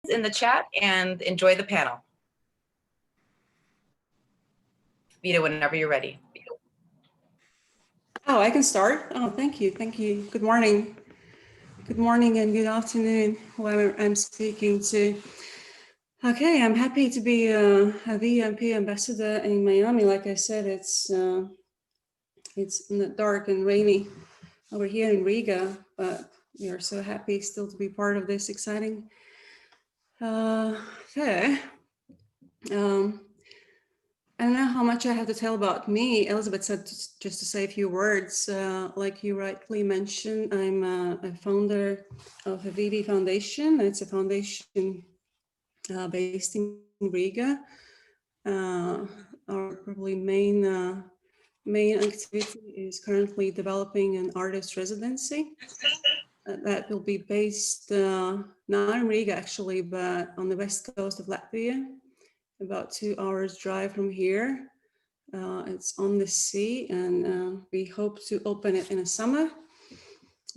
in the chat and enjoy the panel. Vita, whenever you're ready. Oh, I can start. Oh, thank you. Thank you. Good morning. Good morning and good afternoon, whoever I'm speaking to. Okay, I'm happy to be a VMP ambassador in Miami. Like I said, it's dark and rainy over here in Riga, but we are so happy still to be part of this exciting fair. I don't know how much I have to tell about me. Elizabeth said just to say a few words. Like you rightly mentioned, I'm a founder of a VV Foundation. It's a foundation based in Riga. Our probably main activity is currently developing an artist residency that will be based not in Riga actually, but on the west coast of Latvia. About 2 hours drive from here. It's on the sea, and we hope to open it in the summer.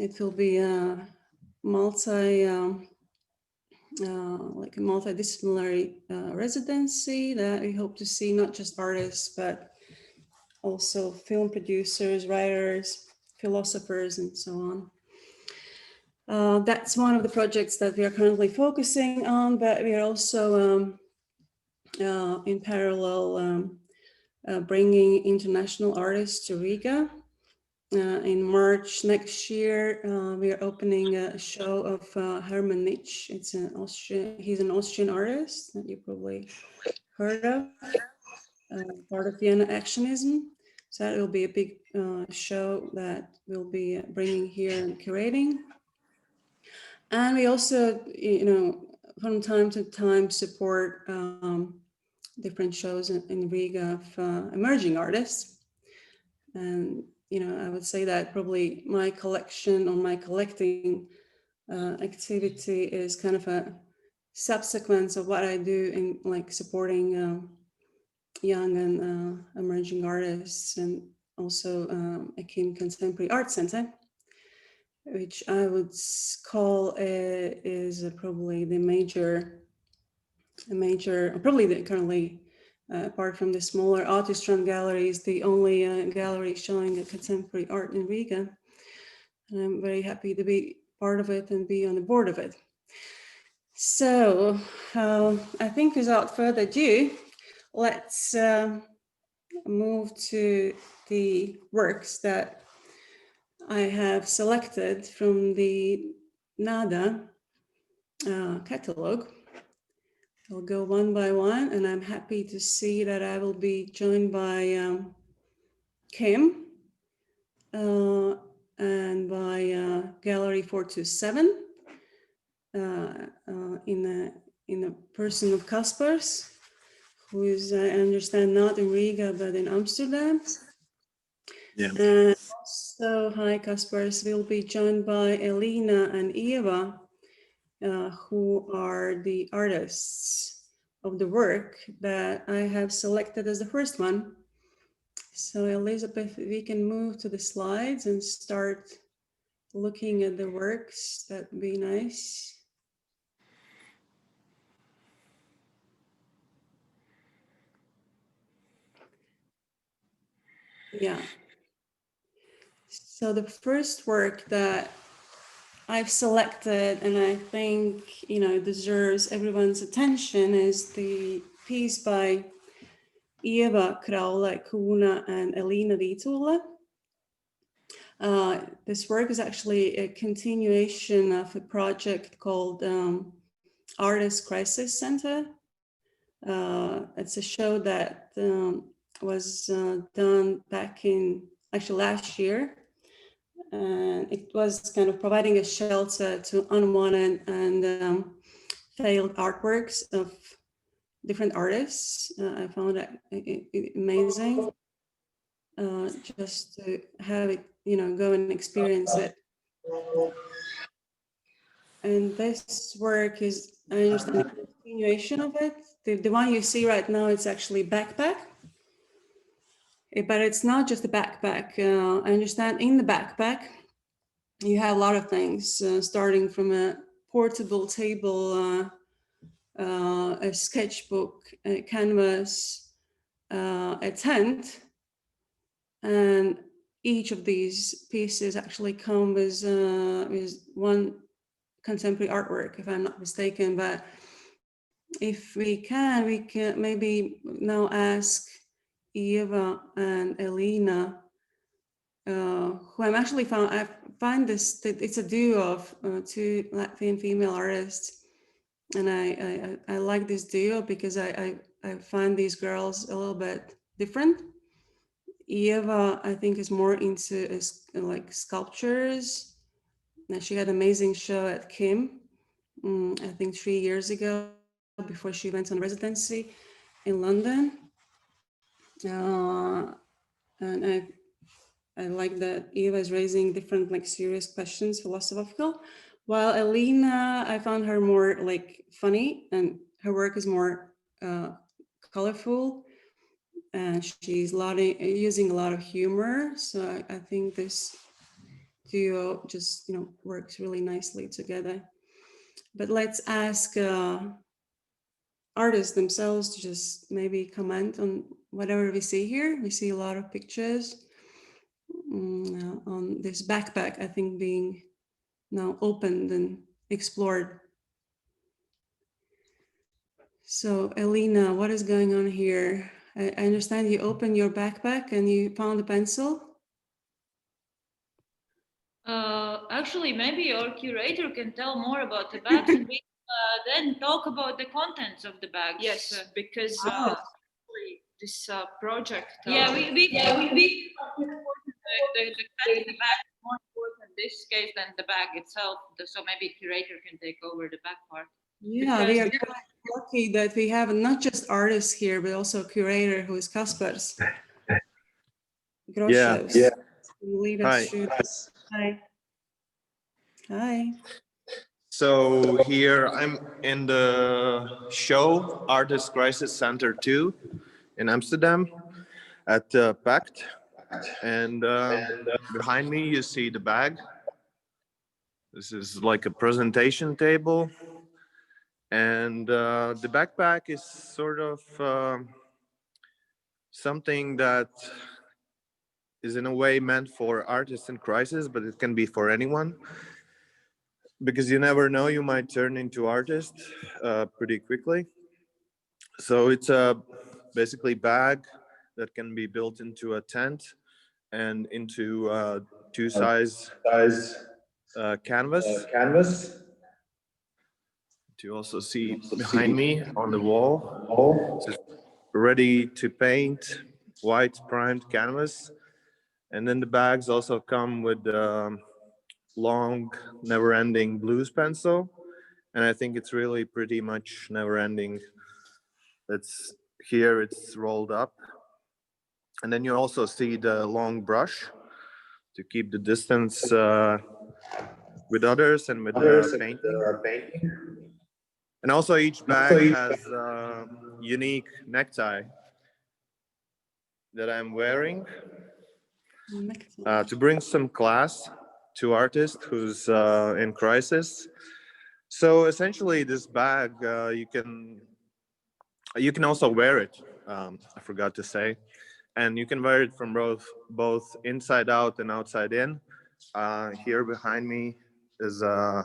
It will be a like a multidisciplinary residency that we hope to see not just artists, but also film producers, writers, philosophers, and so on. That's one of the projects that we are currently focusing on, but we are also in parallel bringing international artists to Riga. In March next year, we are opening a show of Herman Nitsch. He's an Austrian artist that you probably heard of, part of Vienna Actionism. So that will be a big show that we'll be bringing here and curating. And we also, from time to time support different shows in Riga of emerging artists. And, I would say that probably my collection or my collecting activity is kind of a subsequence of what I do in like supporting young and emerging artists, and also Akin Contemporary Art Center, which I would call is probably the probably currently, apart from the smaller artist-run galleries, the only gallery showing contemporary art in Riga. And I'm very happy to be part of it and be on the board of it. So I think without further ado, let's move to the works that I have selected from the NADA catalog. I'll go one by one, and I'm happy to see that I will be joined by Kim and by Gallery 427 in the person of Kaspars, who is, I understand, not in Riga, but in Amsterdam. Yeah. And also, hi Kaspars, we'll be joined by Elina and Eva, who are the artists of the work that I have selected as the first one. So Elizabeth, we can move to the slides and start looking at the works. That'd be nice. Yeah. So the first work that I've selected, and I think, deserves everyone's attention, is the piece by Eva Kraule-Kuna and Elina Viitula. This work is actually a continuation of a project called Artist Crisis Center. It's a show that was done back in, actually last year. And it was kind of providing a shelter to unwanted and failed artworks of different artists. I found that amazing, just to have it, go and experience it. And this work is, I understand, a continuation of it. The one you see right now, it's actually Backpack. But it's not just a backpack. I understand in the backpack, you have a lot of things, starting from a portable table a sketchbook, a canvas, a tent, and each of these pieces actually come with one contemporary artwork, if I'm not mistaken. But if we can maybe now ask Eva and Elina, who I find this, that it's a duo of two Latvian female artists. And I like this duo because I find these girls a little bit different. Eva, I think, is more into like sculptures. Now, she had an amazing show at Kim, I think 3 years ago, before she went on residency in London. And I like that Eva is raising different like serious questions, philosophical, while Elina, I found her more like funny, and her work is more colorful, and she's using a lot of humor. So I think this duo just works really nicely together. But let's ask artists themselves to just maybe comment on whatever we see here. We see a lot of pictures on this backpack, I think, being now opened and explored. So Elina, what is going on here? I understand you opened your backpack and you found a pencil. Actually, maybe your curator can tell more about the bags, and we then talk about the contents of the bags. Yes. Because this project. The bag is more important in this case than the bag itself. So maybe curator can take over the back part. Yeah, we are quite lucky that we have not just artists here, but also a curator who is Kaspars. Groševs. Yeah. Lead us through. Hi. Hi. So here I'm in the show Artist Crisis Center 2 in Amsterdam at Pact. And behind me you see the bag. This is like a presentation table. And the backpack is sort of something that is in a way meant for artists in crisis, but it can be for anyone. Because you never know, you might turn into artist pretty quickly. So it's a basically bag that can be built into a tent and into two size canvas. You also see behind me on the wall, it's ready to paint, white primed canvas. And then the bags also come with long, never-ending blues pencil, and I think it's really pretty much never-ending. It's here, it's rolled up, and then you also see the long brush to keep the distance with others and with painting. And also each bag has a unique necktie that I'm wearing to bring some class to artists who's in crisis. So essentially, this bag you can also wear it. I forgot to say, and you can wear it from both inside out and outside in. Here behind me is a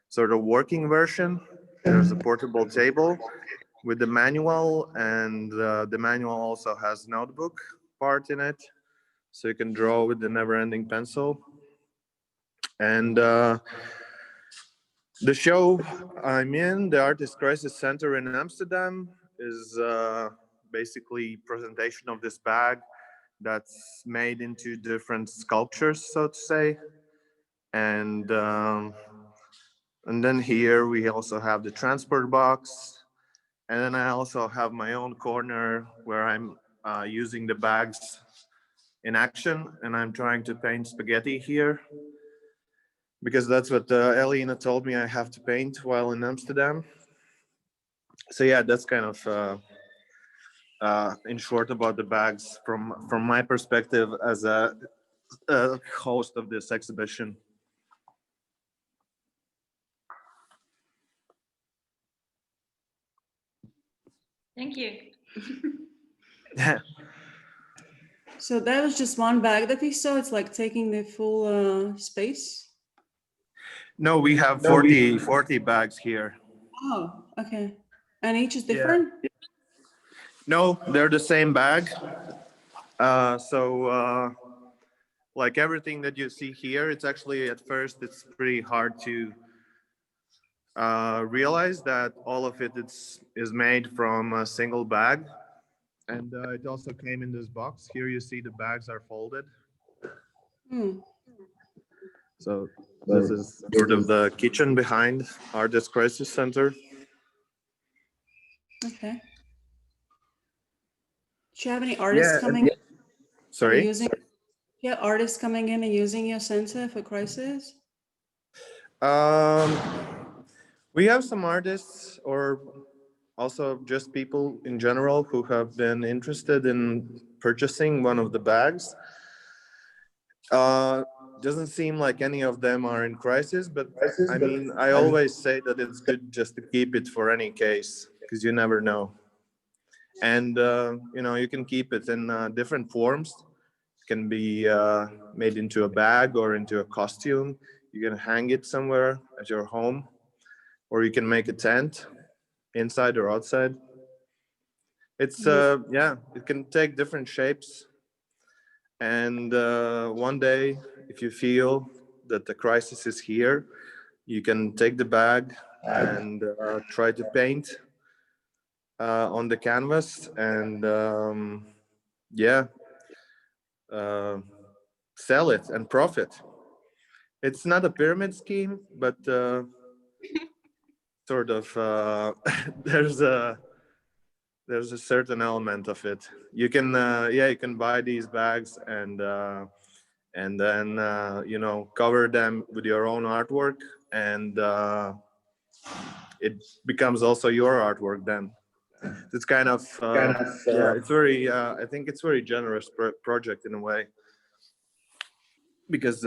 sort of working version. There's a portable table with the manual, and the manual also has notebook part in it, so you can draw with the never-ending pencil. And the show I'm in, the Artist Crisis Center in Amsterdam, is basically presentation of this bag that's made into different sculptures, so to say. And then here we also have the transport box. And then I also have my own corner where I'm using the bags in action, and I'm trying to paint spaghetti here, because that's what Elina told me I have to paint while in Amsterdam. So yeah, that's kind of in short about the bags from my perspective as a host of this exhibition. Thank you. So that was just one bag that we saw. It's like taking the full space. No, we have 40 bags here. Oh, okay. And each is Yeah. different? No, they're the same bag. Like everything that you see here, it's actually at first it's pretty hard to realize that all of it is made from a single bag, and it also came in this box. Here you see the bags are folded. Hmm. So this is sort of the kitchen behind Artist Crisis Center. Okay. Do you have any artists coming in Sorry. using? Yeah, artists coming in and using your center for crisis? Um, we have some artists or also just people in general who have been interested in purchasing one of the bags. Doesn't seem like any of them are in crisis, but I mean, I always say that it's good just to keep it for any case because you never know. And, you can keep it in different forms. It can be made into a bag or into a costume. You can hang it somewhere at your home, or you can make a tent inside or outside. It's, it can take different shapes. And one day, if you feel that the crisis is here, you can take the bag and try to paint on the canvas and sell it and profit. It's not a pyramid scheme, but sort of there's a certain element of it. You can you can buy these bags and then cover them with your own artwork, and it becomes also your artwork then. It's kind of it's very I think it's very generous project in a way, because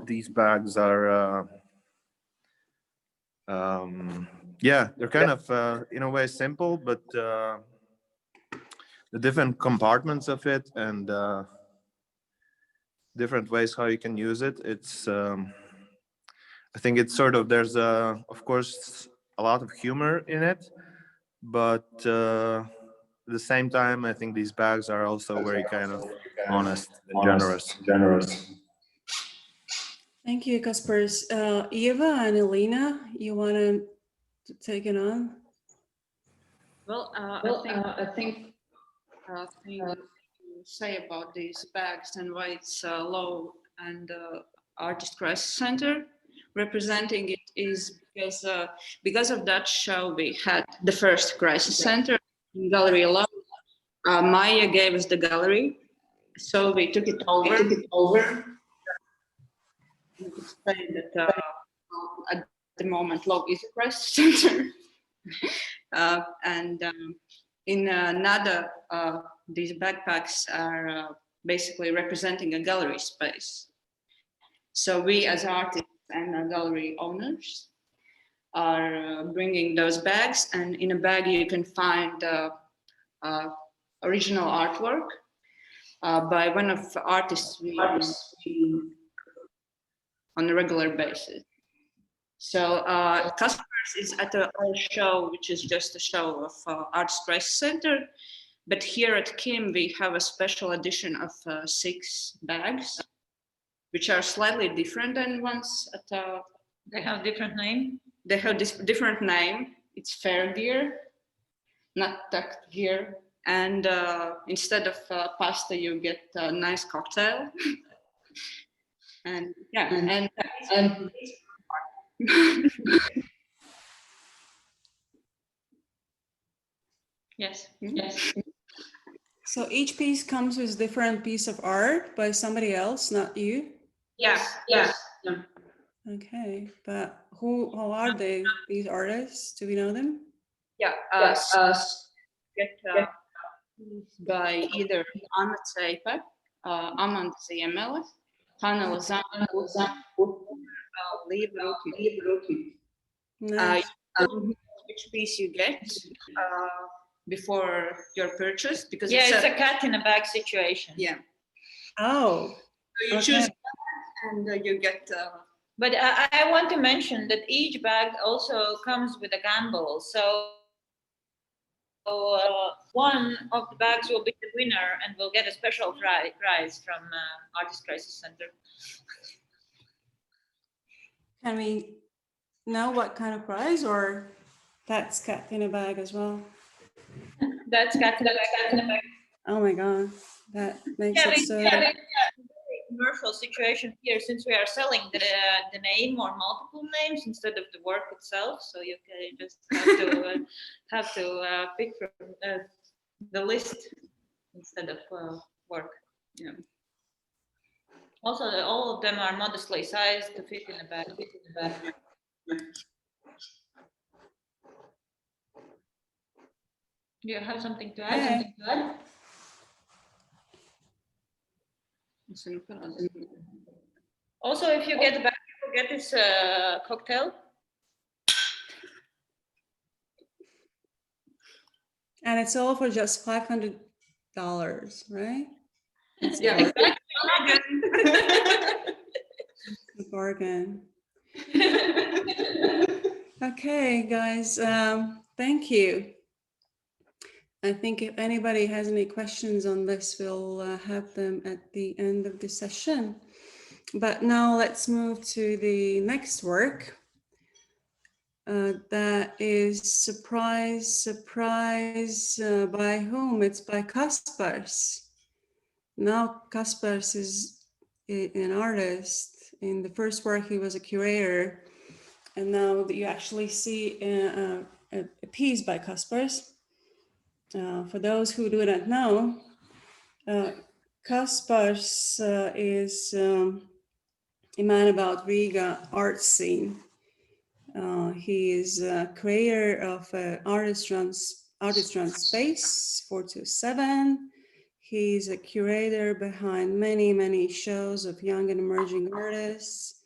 these bags are they're kind of in a way simple, but the different compartments of it and different ways how you can use it, it's I think it's sort of, there's of course a lot of humor in it, but at the same time I think these bags are also very kind of honest and generous. Thank you, Kaspers. Eva and Elena, you want to take it on? Well, I think thing to say about these bags and why it's low and Artist Crisis Center representing it is because of that show we had the first Crisis Center in Gallery alone. Maya gave us the gallery, so we took it over. We could say that at the moment Log is a Crisis Center. In Nada, these backpacks are basically representing a gallery space. So we as artists and gallery owners are bringing those bags, and in a bag you can find original artwork by one of the artists we on a regular basis. So Kaspers is at our show, which is just a show of Arts Crisis Center. But here at Kim, we have a special edition of 6 bags, which are slightly different than ones at. They have different name? They have this different name. It's fair gear, not tucked gear. And instead of pasta, you get a nice cocktail. And yeah, and Yes. So each piece comes with a different piece of art by somebody else, not you? Yes. Okay, but who are they, these artists? Do we know them? Yeah, get by either Anna Tseipa, Amanda Ziemelis, Hanna Lozano, Lee Bruki. Nice. Which piece you get. before your purchase, because Yeah, it's a cat in a bag situation. yeah. Oh, So you okay. choose and you get. But I want to mention that each bag also comes with a gamble. So one of the bags will be the winner and will get a special prize from Artist Crisis Center. Can we know what kind of prize, or that's cat in a bag as well? That's cat in a bag. Oh my God, that makes Yeah, it but so. yeah, very commercial situation here, since we are selling the name or multiple names instead of the work itself. So you can just have to pick from the list instead of work. Yeah. Also, all of them are modestly sized to fit in a bag. Do you have something to add? Yeah. Also, if you get back, you get this cocktail. And it's all for just $500, right? It's a Yeah, bargain. exactly. A bargain. Okay, guys, thank you. I think if anybody has any questions on this, we'll have them at the end of the session. But now let's move to the next work. That is surprise, surprise, by whom? It's by Kaspars. Now Kaspars is an artist. In the first work, he was a curator. And now you actually see a piece by Kaspars. For those who do not know, Kaspars is a man about Riga art scene. He is a creator of Artist Run Space 427. He's a curator behind many, many shows of young and emerging artists.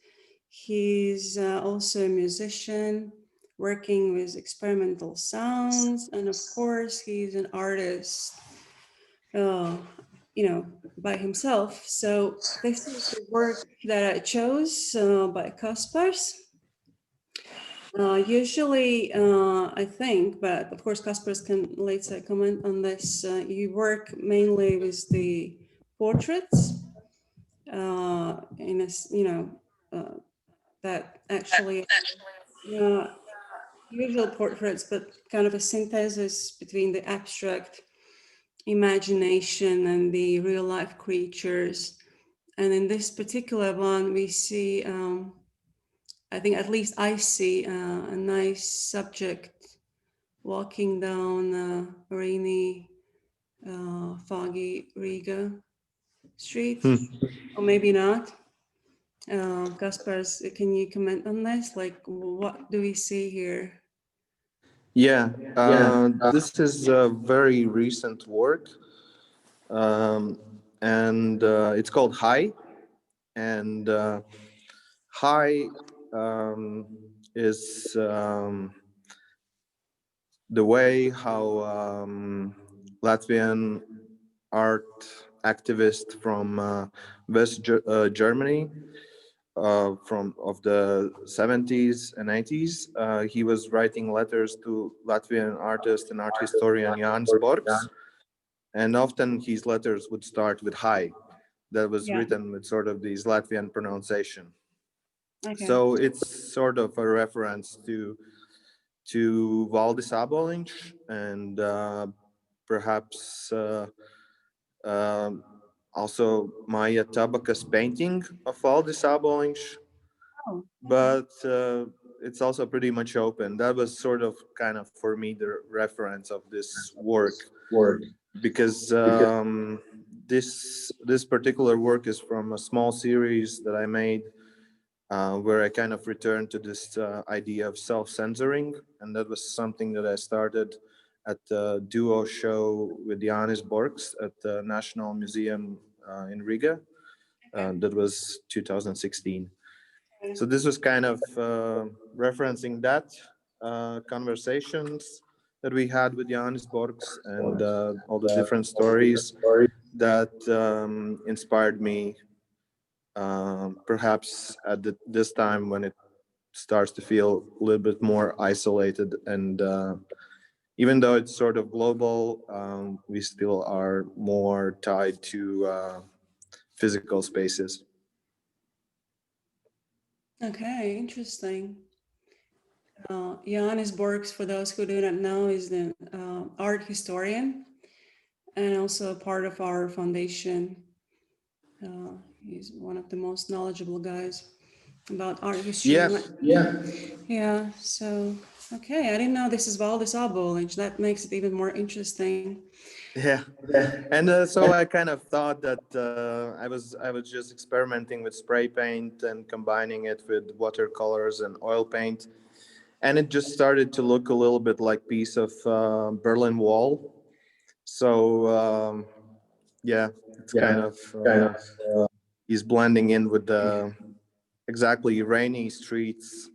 He's also a musician working with experimental sounds. And of course, he's an artist, by himself. So this is the work that I chose by Kaspars. Usually, I think, but of course, Kaspars can later comment on this. You work mainly with the portraits, that actually usual portraits, but kind of a synthesis between the abstract imagination and the real life creatures. And in this particular one, we see, I think at least I see a nice subject walking down a rainy, foggy Riga street, or maybe not. Kaspars, can you comment on this? Like, what do we see here? Yeah, this is a very recent work, and it's called High. And High is the way how Latvian art activist from West Germany from of the 70s and 80s. He was writing letters to Latvian artist and art historian Jānis Borgs, and often his letters would start with "Hi." That was written with sort of these Latvian pronunciation. Okay. So it's sort of a reference to Valdis Aboliņš and perhaps also Maya Tabaka's painting of Valdis Aboliņš. Oh. But it's also pretty much open. That was sort of kind of for me the reference of this work, because this particular work is from a small series that I made where I kind of returned to this idea of self-censoring, and that was something that I started at the duo show with Jānis Borgs at the National Museum in Riga. That was 2016. So this was kind of referencing that conversations that we had with Janis Borgs and all the different stories that inspired me, perhaps at this time when it starts to feel a little bit more isolated. And even though it's sort of global, we still are more tied to physical spaces. Okay, interesting. Janis Borgs, for those who do not know, is the art historian and also a part of our foundation. He's one of the most knowledgeable guys about art history. Yeah. So, okay, I didn't know this is Valdis Aboliņš. That makes it even more interesting. Yeah, and so I kind of thought that I was just experimenting with spray paint and combining it with watercolors and oil paint, and it just started to look a little bit like piece of Berlin Wall. So yeah, it's kind of he's blending in with the exactly rainy streets.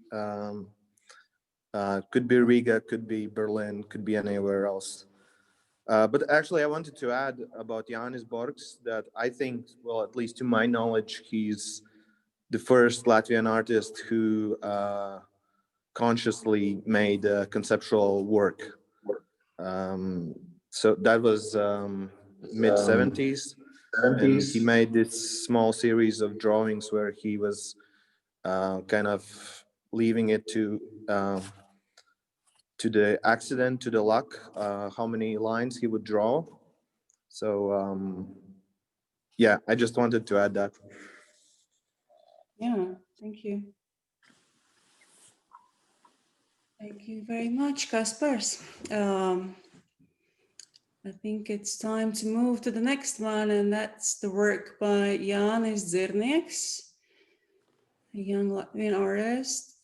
Could be Riga, could be Berlin, could be anywhere else. But actually, I wanted to add about Janis Borgs that I think, well, at least to my knowledge, he's the first Latvian artist who consciously made conceptual work. So that was mid 70s, and he made this small series of drawings where he was kind of leaving it to the accident, to the luck, how many lines he would draw. So yeah, I just wanted to add that. Yeah, thank you. Thank you very much, Kaspars. I think it's time to move to the next one, and that's the work by Jānis Dzirnieks, a young Latvian artist.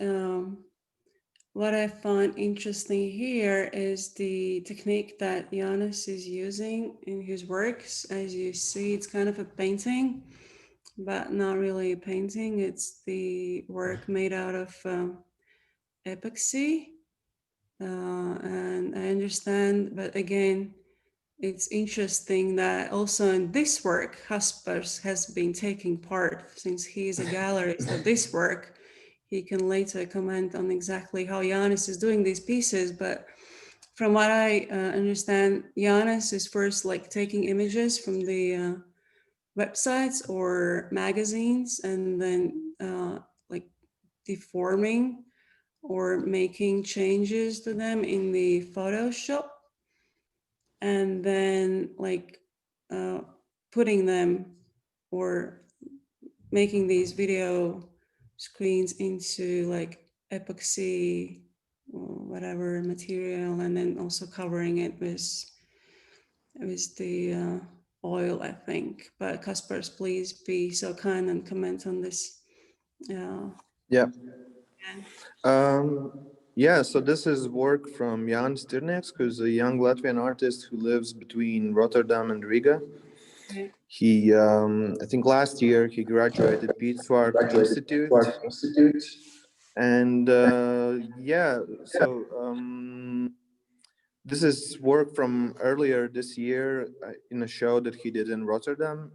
What I find interesting here is the technique that Jānis is using in his works. As you see, it's kind of a painting, but not really a painting. It's the work made out of epoxy. And I understand, but again, it's interesting that also in this work, Kaspars has been taking part since he is a gallerist of this work. He can later comment on exactly how Jānis is doing these pieces, but from what I understand, Jānis is first like taking images from the websites or magazines and then like deforming or making changes to them in the Photoshop, and then like putting them or making these video screens into like epoxy or whatever material, and then also covering it with the oil, I think. But Kaspars, please be so kind and comment on this. Yeah. Yeah. Yeah, so this is work from Jānis Dzirnieks, who's a young Latvian artist who lives between Rotterdam and Riga. Okay. He, I think last year, he graduated Beadswork Institute. And yeah, so this is work from earlier this year in a show that he did in Rotterdam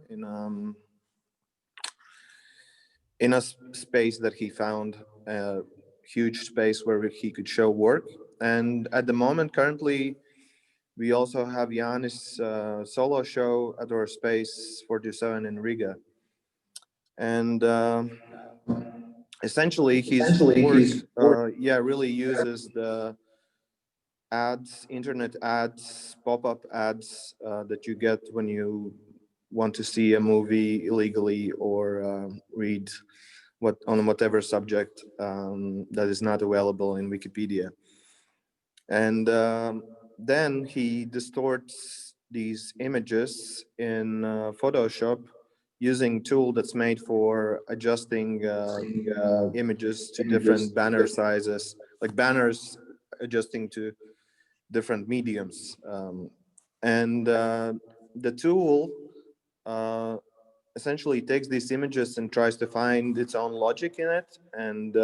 in a space that he found, a huge space where he could show work. And at the moment, currently, we also have Jānis' solo show at our space 47 in Riga. And essentially, his work really uses the ads, internet ads, pop-up ads that you get when you want to see a movie illegally or read on whatever subject that is not available in Wikipedia. And then he distorts these images in Photoshop using a tool that's made for adjusting images to different banner sizes, like banners adjusting to different mediums. And the tool essentially takes these images and tries to find its own logic in it. And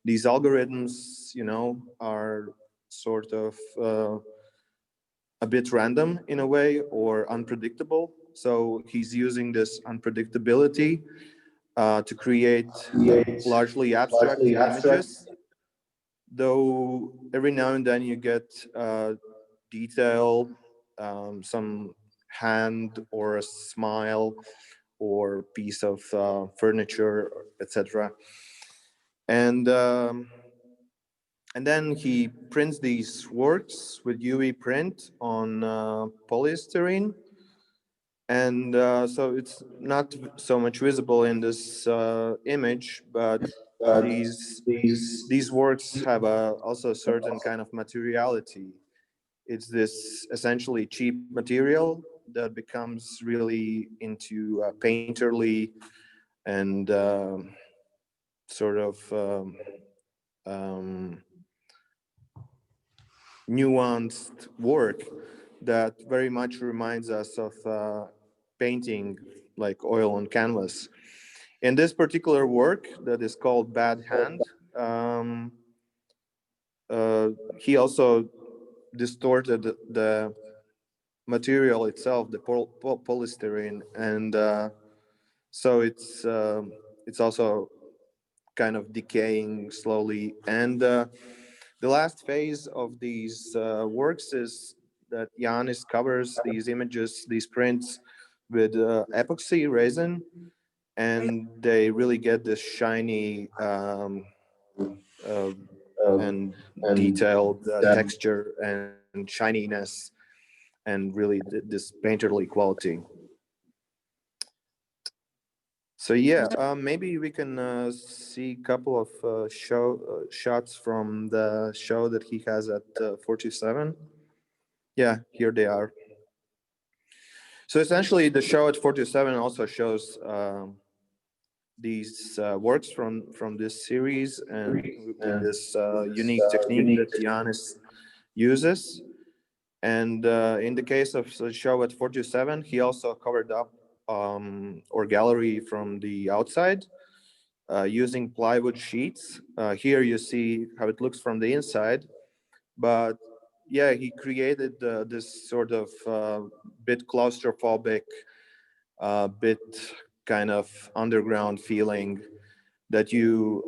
these algorithms, are sort of a bit random in a way, or unpredictable. So he's using this unpredictability to create largely abstract images, though every now and then you get detail, some hand or a smile or piece of furniture, etc. And then he prints these works with UV print on polystyrene. And so it's not so much visible in this image, but these works have also a certain kind of materiality. It's this essentially cheap material that becomes really into painterly and sort of nuanced work that very much reminds us of painting like oil on canvas. In this particular work that is called Bad Hand, he also distorted the material itself, the polystyrene, and so it's also kind of decaying slowly. And the last phase of these works is that Yanis covers these images, these prints, with epoxy resin, and they really get this shiny uh, and detailed texture and shininess, and really this painterly quality. So yeah, maybe we can see a couple of shots from the show that he has at 47. Yeah, here they are. So essentially, the show at 47 also shows these works from this series, and with this unique technique that Giannis uses. And in the case of the show at 47, he also covered up our gallery from the outside using plywood sheets. Here you see how it looks from the inside, but yeah, he created this sort of bit claustrophobic, bit kind of underground feeling that you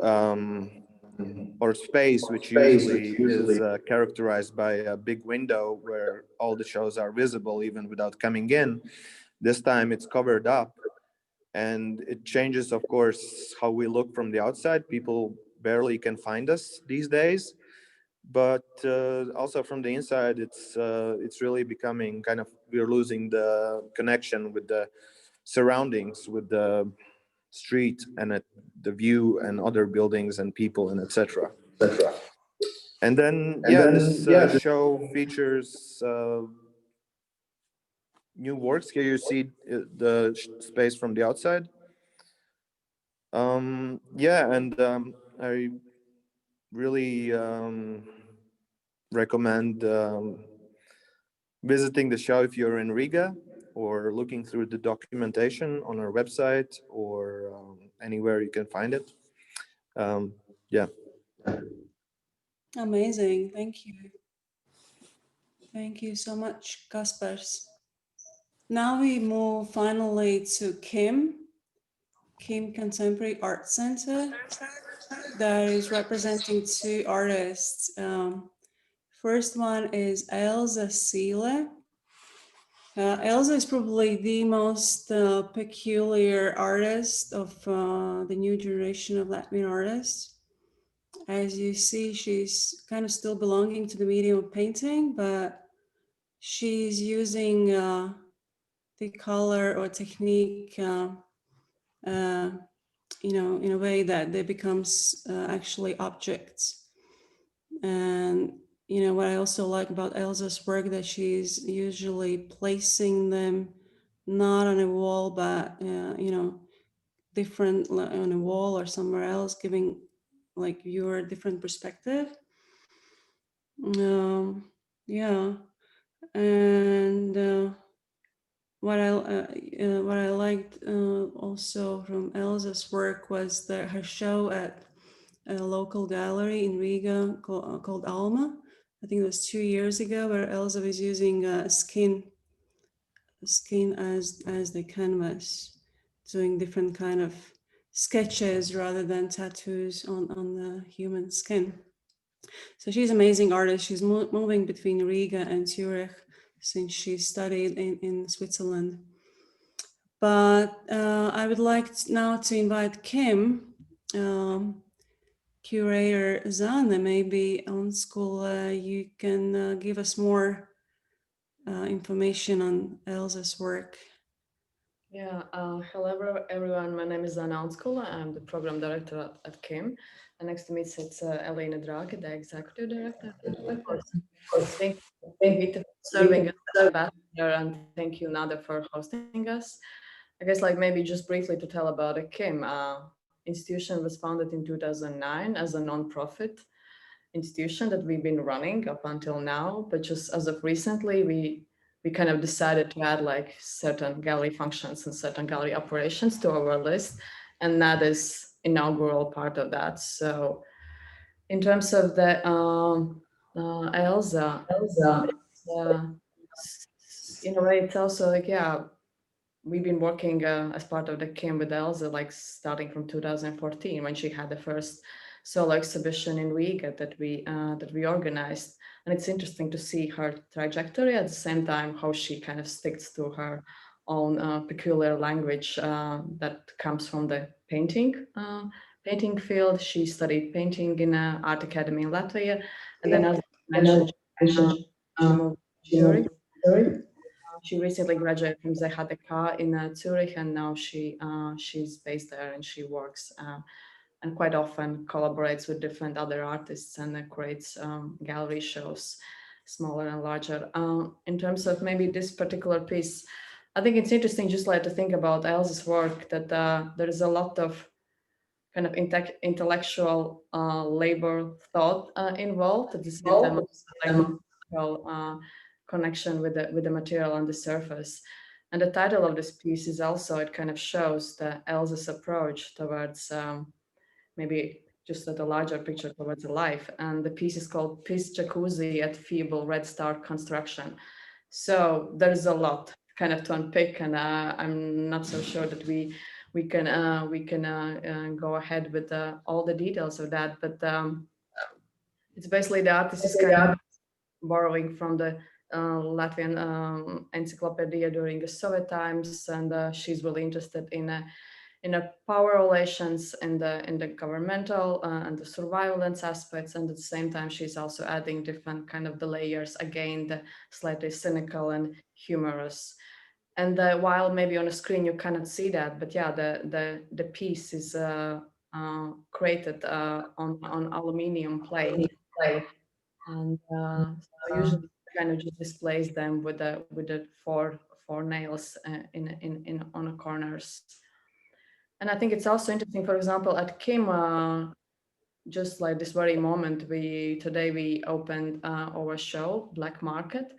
or space, which usually is characterized by a big window where all the shows are visible even without coming in. This time it's covered up, and it changes, of course, how we look from the outside. People barely can find us these days, but also from the inside, it's really becoming kind of, we're losing the connection with the surroundings, with the street and the view and other buildings and people and etc. And then this show features new works. Here you see the space from the outside. Yeah, and I really recommend visiting the show if you're in Riga, or looking through the documentation on our website, or anywhere you can find it. Yeah. Amazing. Thank you. Thank you so much, Kaspars. Now we move finally to Kim Contemporary Art Center, that is representing two artists. First one is Elza Sile. Elza is probably the most peculiar artist of the new generation of Latvian artists. As you see, she's kind of still belonging to the medium of painting, but she's using the color or technique, in a way that they becomes actually objects. And what I also like about Elza's work, that she's usually placing them not on a wall, but different on a wall or somewhere else, giving like viewer a different perspective. Yeah, and what I liked also from Elza's work was her show at a local gallery in Riga called Alma. I think it was 2 years ago, where Elsa was using skin as the canvas, doing different kind of sketches rather than tattoos on the human skin. So she's an amazing artist. She's moving between Riga and Zurich since she studied in Switzerland. But I would like now to invite Kim, curator Zana, maybe on school, you can give us more information on Elsa's work. Yeah, hello everyone. My name is Anna Onskula. I'm the program director at KIM. And next to me sits Elena Draghi, the executive director. Of course, thank you Vita for serving as ambassador, and thank you Nada for hosting us. I guess like maybe just briefly to tell about the KIM. Institution was founded in 2009 as a non-profit institution that we've been running up until now, but just as of recently, we kind of decided to add like certain gallery functions and certain gallery operations to our list, and that is inaugural part of that. So in terms of the Elsa, uh, in a way, it's also like, yeah, we've been working as part of the KIM with Elsa, like starting from 2014 when she had the first solo exhibition in Riga that we organized. And it's interesting to see her trajectory at the same time how she kind of sticks to her own peculiar language that comes from the painting field. She studied painting in an art academy in Latvia, and then as I mentioned, she moved to Zurich. She recently graduated from ZHDK in Zurich, and now she's based there, and she works and quite often collaborates with different other artists and creates gallery shows, smaller and larger. In terms of maybe this particular piece, I think it's interesting just like to think about Elsa's work, that there is a lot of kind of intellectual labor thought involved, at the same time like connection with the material on the surface. And the title of this piece is also, it kind of shows the Elsa's approach towards maybe just at a larger picture towards life. And the piece is called Peace Jacuzzi at Feeble Red Star Construction. So there's a lot kind of to unpick, and I'm not so sure that we can go ahead with all the details of that, but it's basically the artist is kind of borrowing from the Latvian encyclopedia during the Soviet times, and she's really interested in power relations and the governmental and the surveillance aspects, and at the same time she's also adding different kind of the layers, again the slightly cynical and humorous. And while maybe on a screen you cannot see that, but yeah, the piece is created on aluminium plate, and so usually kind of just displays them with the four nails in on the corners. And I think it's also interesting, for example, at KIM, just like this very moment, today we opened our show Black Market,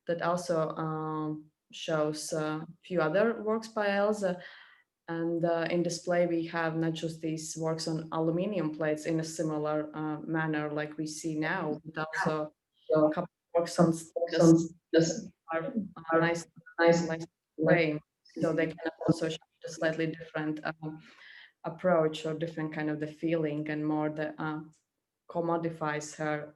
that also shows a few other works by Elsa. And in display, we have not just these works on aluminium plates in a similar manner like we see now, but also a couple of works on stainless are nice frame. So they can also show a slightly different approach or different kind of the feeling, and more the commodifies her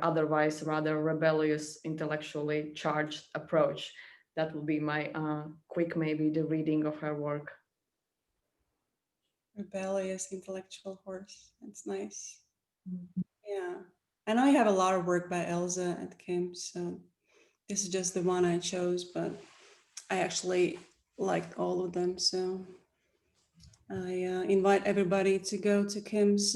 otherwise rather rebellious, intellectually charged approach. That would be my quick maybe the reading of her work. Rebellious intellectual horse. That's nice. Yeah. And I have a lot of work by Elsa at KIM, so this is just the one I chose, but I actually liked all of them. So I invite everybody to go to Kim's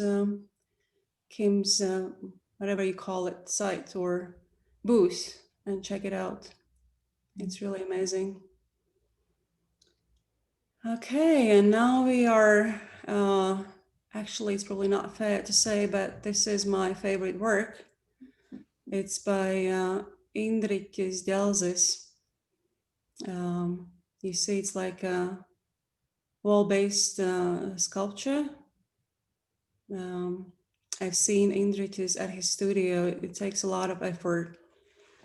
whatever you call it, site or booth, and check it out. It's really amazing. Okay, and now we are, actually it's probably not fair to say, but this is my favorite work. It's by Indriķis Delzis. You see, it's like a wall-based sculpture. I've seen Indritis at his studio. It takes a lot of effort.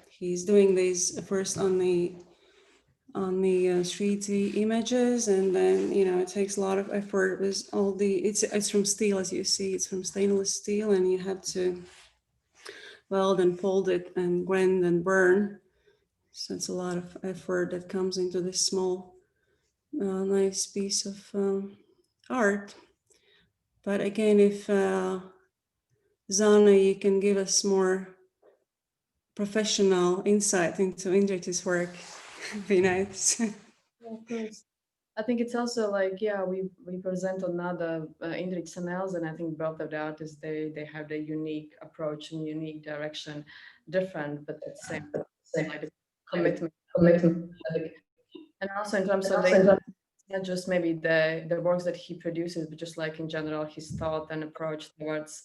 He's doing these first on the 3D images, and then it takes a lot of effort with all the. It's from steel, as you see. It's from stainless steel, and you have to weld and fold it and grind and burn. So it's a lot of effort that comes into this small, nice piece of art. But again, if Zana, you can give us more professional insight into Indritis' work, it'd be nice. Yeah, of course. I think it's also like, yeah, we present another Indrik Sanels, and I think both of the artists, they have their unique approach and unique direction, different, but the same like the commitment. And also in terms of the, it's not just maybe the works that he produces, but just like in general, his thought and approach towards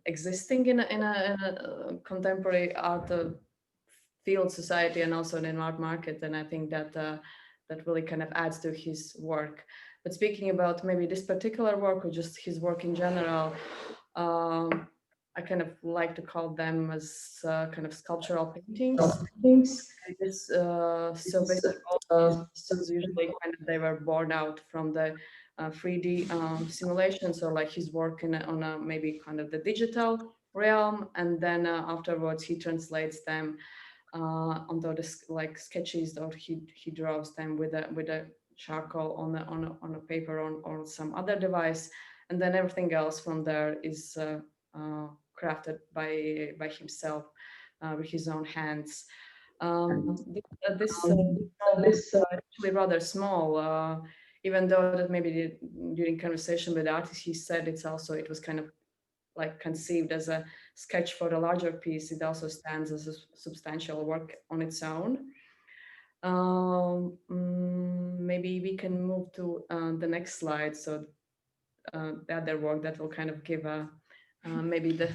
existing in a contemporary art field, society, and also in an art market. And I think that that really kind of adds to his work. But speaking about maybe this particular work or just his work in general, I kind of like to call them as kind of sculptural paintings. And this, so basically all these usually kind of, they were born out from the 3D simulations, so like he's working on a maybe kind of the digital realm, and then afterwards he translates them onto the like sketches, or he draws them with a charcoal on a paper or some other device, and then everything else from there is crafted by himself with his own hands. This is actually rather small, even though that maybe during conversation with the artist, he said it was kind of like conceived as a sketch for a larger piece. It also stands as a substantial work on its own. Maybe we can move to the next slide. So the other work that will kind of give a maybe the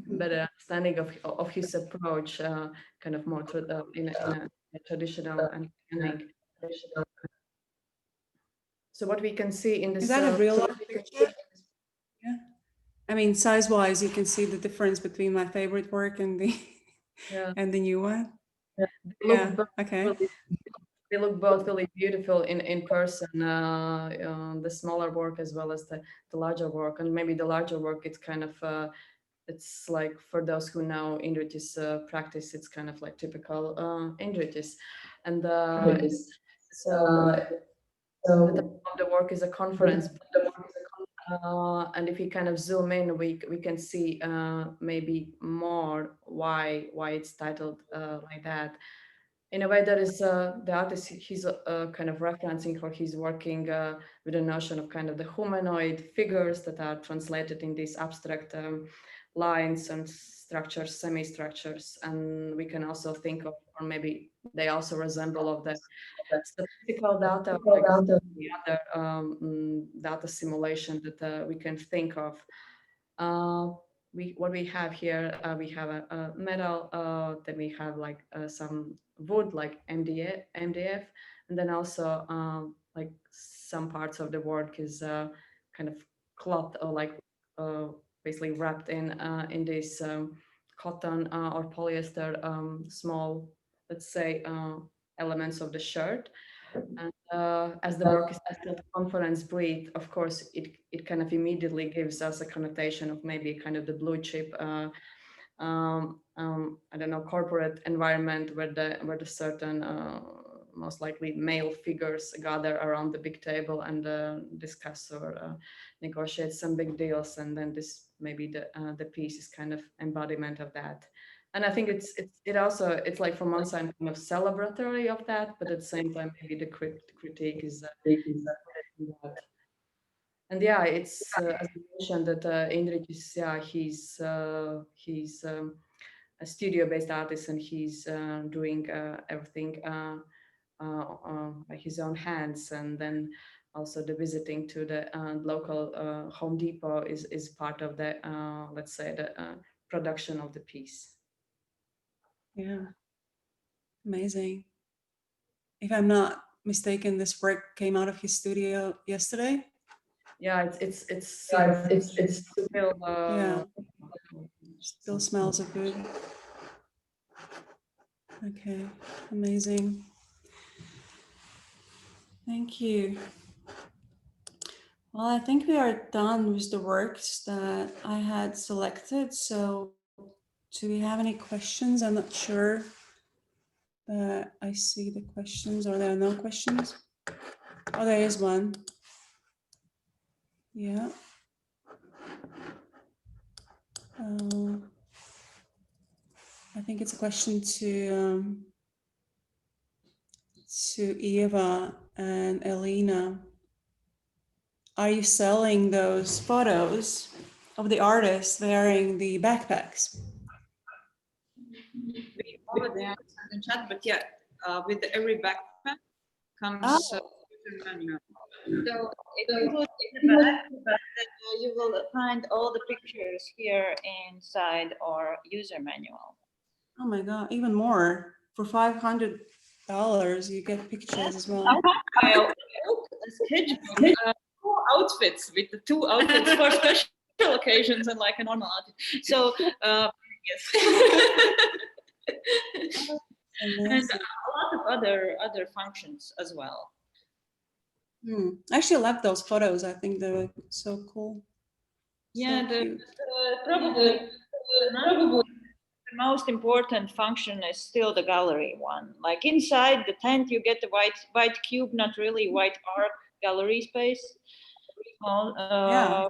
better understanding of his approach, kind of more in a traditional understanding. So what we can see in this. Is that a real life picture? Yeah. I mean, size-wise, you can see the difference between my favorite work and the and the new one. Yeah. Okay. They look both really beautiful in person, the smaller work as well as the larger work. And maybe the larger work, it's kind of, it's like for those who know Indritis practice, it's kind of like typical Indritis. And so the type of the work is a conference. And if we kind of zoom in, we can see maybe more why it's titled like that. In a way, that is the artist, he's kind of referencing, or he's working with the notion of kind of the humanoid figures that are translated in these abstract lines and structures, semi-structures. And we can also think of, or maybe they also resemble of the statistical data, like the other data simulation that we can think of. What we have here, we have a metal, then we have like some wood, like MDF, and then also like some parts of the work is kind of cloth, or like basically wrapped in this cotton or polyester small, let's say, elements of the shirt. And as the work is titled Conference Breathe, of course, it kind of immediately gives us a connotation of maybe kind of the blue chip, I don't know, corporate environment where the certain most likely male figures gather around the big table and discuss or negotiate some big deals, and then this maybe the piece is kind of embodiment of that. And I think it's like from one side kind of celebratory of that, but at the same time maybe the critique is that. And yeah, it's as you mentioned that Indrik is he's a studio-based artist, and he's doing everything by his own hands, and then also the visiting to the local Home Depot is part of the let's say the production of the piece. Yeah. Amazing. If I'm not mistaken, this work came out of his studio yesterday. Yeah, it's super. It's still Yeah. Still smells of food. Okay, amazing. Thank you. Well, I think we are done with the works that I had selected. So do we have any questions? I'm not sure. I see the questions, or there are no questions. Oh, there is one. Yeah. I think it's a question to Eva and Elena. Are you selling those photos of the artists wearing the backpacks? We already answered in chat, but yeah, with every backpack comes user manual. So it includes in the back that you will find all the pictures here inside our user manual. Oh my God, even more. For $500, you get pictures as well. I wrote a sketchbook, 2 outfits with the 2 outfits for special occasions and like a normal outfit. So yes. And a lot of other functions as well. I actually love those photos. I think they're so cool. Yeah, So cute. probably the most important function is still the gallery one. Like inside the tent, you get the white cube, not really white art gallery space. Yeah.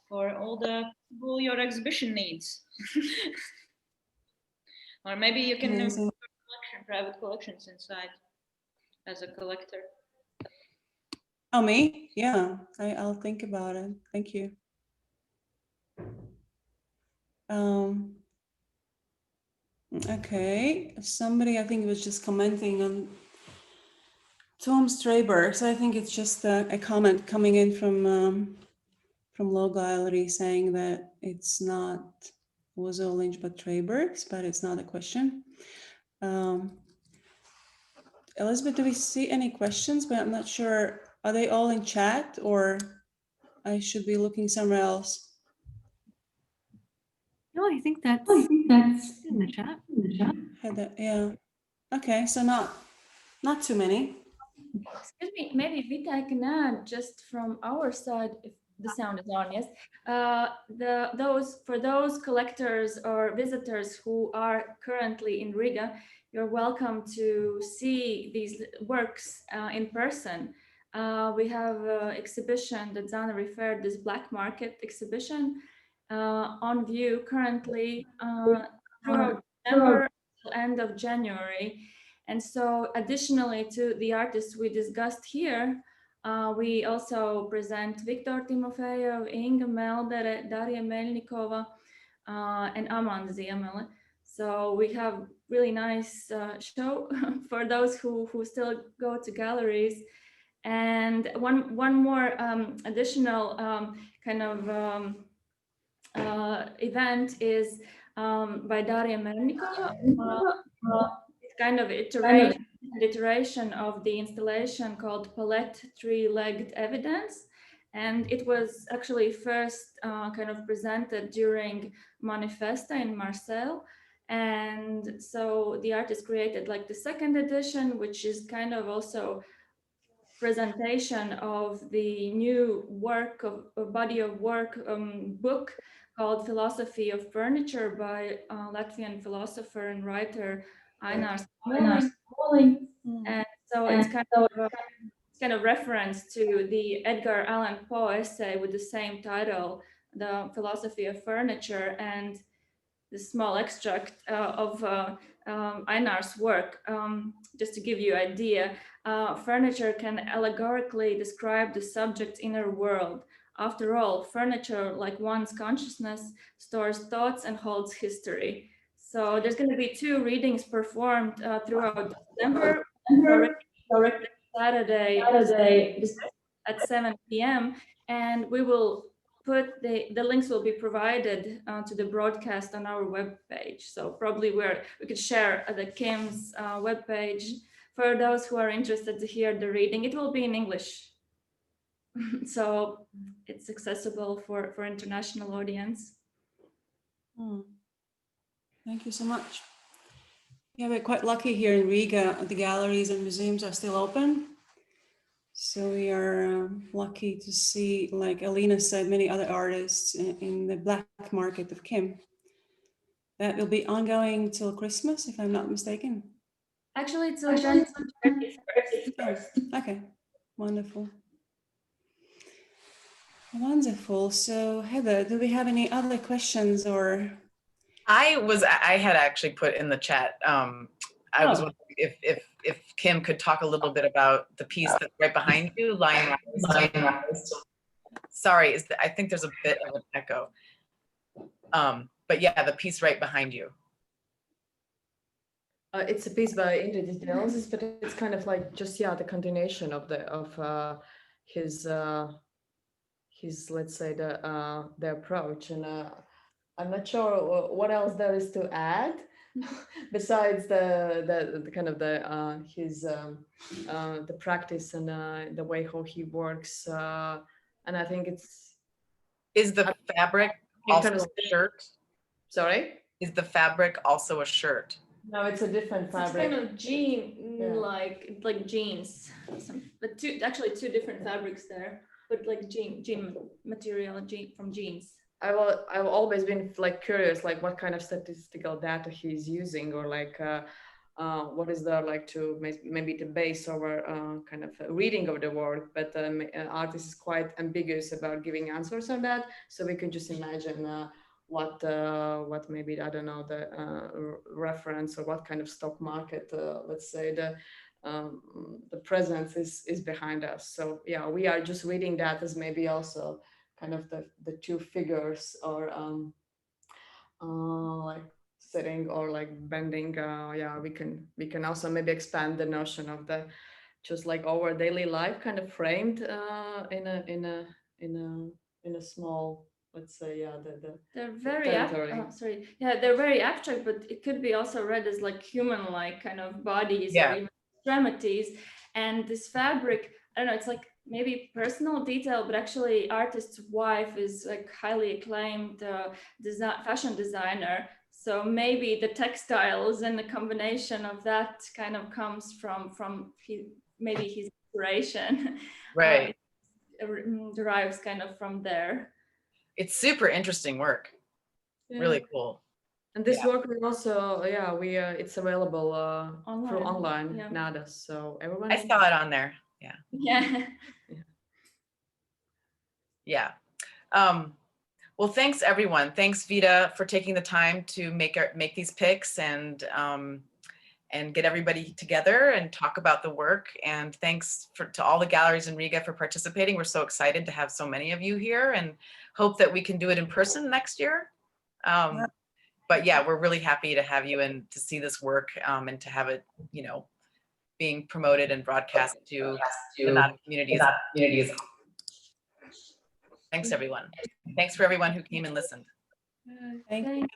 For all your exhibition needs. Or maybe you can do private collections inside as a collector. Oh, me? Yeah, I'll think about it. Thank you. Okay, somebody I think was just commenting on Tom Strayberg. So I think it's just a comment coming in from Low Gallery saying that it's not Ozo Lynch but Treyberg's, but it's not a question. Elizabeth, do we see any questions? But I'm not sure. Are they all in chat or I should be looking somewhere else? No, I think that's in the chat. Yeah. Okay, so not too many. Excuse me, maybe Vita, I can add just from our side, if the sound is on, yes. For those collectors or visitors who are currently in Riga, you're welcome to see these works in person. We have an exhibition that Zana referred, this Black Market exhibition, on view currently throughout December till end of January. And so additionally to the artists we discussed here, we also present Viktor Timofejev, Inga Meldere, Daria Melnikova, and Aman Ziemele. So we have really nice show for those who still go to galleries. And one more additional kind of event is by Daria Melnikova. Kind of iteration of the installation called Palette Three-Legged Evidence. And it was actually first kind of presented during Manifesta in Marseille. And so the artist created like the second edition, which is kind of also presentation of the new work of a body of work book called Philosophy of Furniture by Latvian philosopher and writer Ainar Smalling. And so it's kind of reference to the Edgar Allan Poe essay with the same title, The Philosophy of Furniture, and the small extract of Einar's work, just to give you an idea. Furniture can allegorically describe the subject's inner world. After all, furniture, like one's consciousness, stores thoughts and holds history. So there's going to be 2 readings performed throughout December, Saturday at 7 p.m. And we will put the links will be provided to the broadcast on our webpage. So probably we could share the Kim's webpage for those who are interested to hear the reading. It will be in English. so it's accessible for international audience. Thank you so much. Yeah, we're quite lucky here in Riga. The galleries and museums are still open. So we are lucky to see, like Alina said, many other artists in the black market of Kim. That will be ongoing till Christmas, if I'm not mistaken. Actually, it's January 31st. Okay, wonderful. Wonderful. So Heather, do we have any other questions or? I had actually put in the chat. I was wondering if Kim could talk a little bit about the piece that's right behind you, Lion Rise. Sorry, I think there's a bit of an echo. But yeah, the piece right behind you. It's a piece by Ingrid Delzis, but it's kind of like just the continuation of his let's say the approach, and I'm not sure what else there is to add besides the kind of his the practice and the way how he works, and I think Is the fabric also kind of a shirt? Sorry? Is the fabric also a shirt? No, it's a different fabric. It's kind of like jeans, but actually two different fabrics there, but like jean material, from jeans. I've always been like curious, like what kind of statistical data he's using, or like what is there like to maybe to base our kind of reading of the work. But artist is quite ambiguous about giving answers on that, so we can just imagine what maybe, I don't know, the reference or what kind of stock market, let's say the presence is behind us. So yeah, we are just reading that as maybe also kind of the two figures, or like sitting or like bending. Yeah, we can also maybe expand the notion of the just like our daily life kind of framed in a small, let's say, yeah, they're very territory. they're very abstract, but it could be also read as like human-like kind of bodies, or even extremities. And this fabric, I don't know, it's like maybe personal detail, but actually artist's wife is like highly acclaimed fashion designer. So maybe the textiles and the combination of that kind of comes from maybe his inspiration. Right. Derives kind of from there. It's super interesting work. Yeah. Really cool. And this work will also, it's available through online nowadays. So everyone. I saw it on there. Yeah. Yeah. Well, thanks everyone. Thanks Vita for taking the time to make these pics and get everybody together and talk about the work. And thanks to all the galleries in Riga for participating. We're so excited to have so many of you here, and hope that we can do it in person next year. But yeah, we're really happy to have you and to see this work, and to have it, being promoted and broadcast to the communities. Thanks everyone. Thanks for everyone who came and listened. Thank you.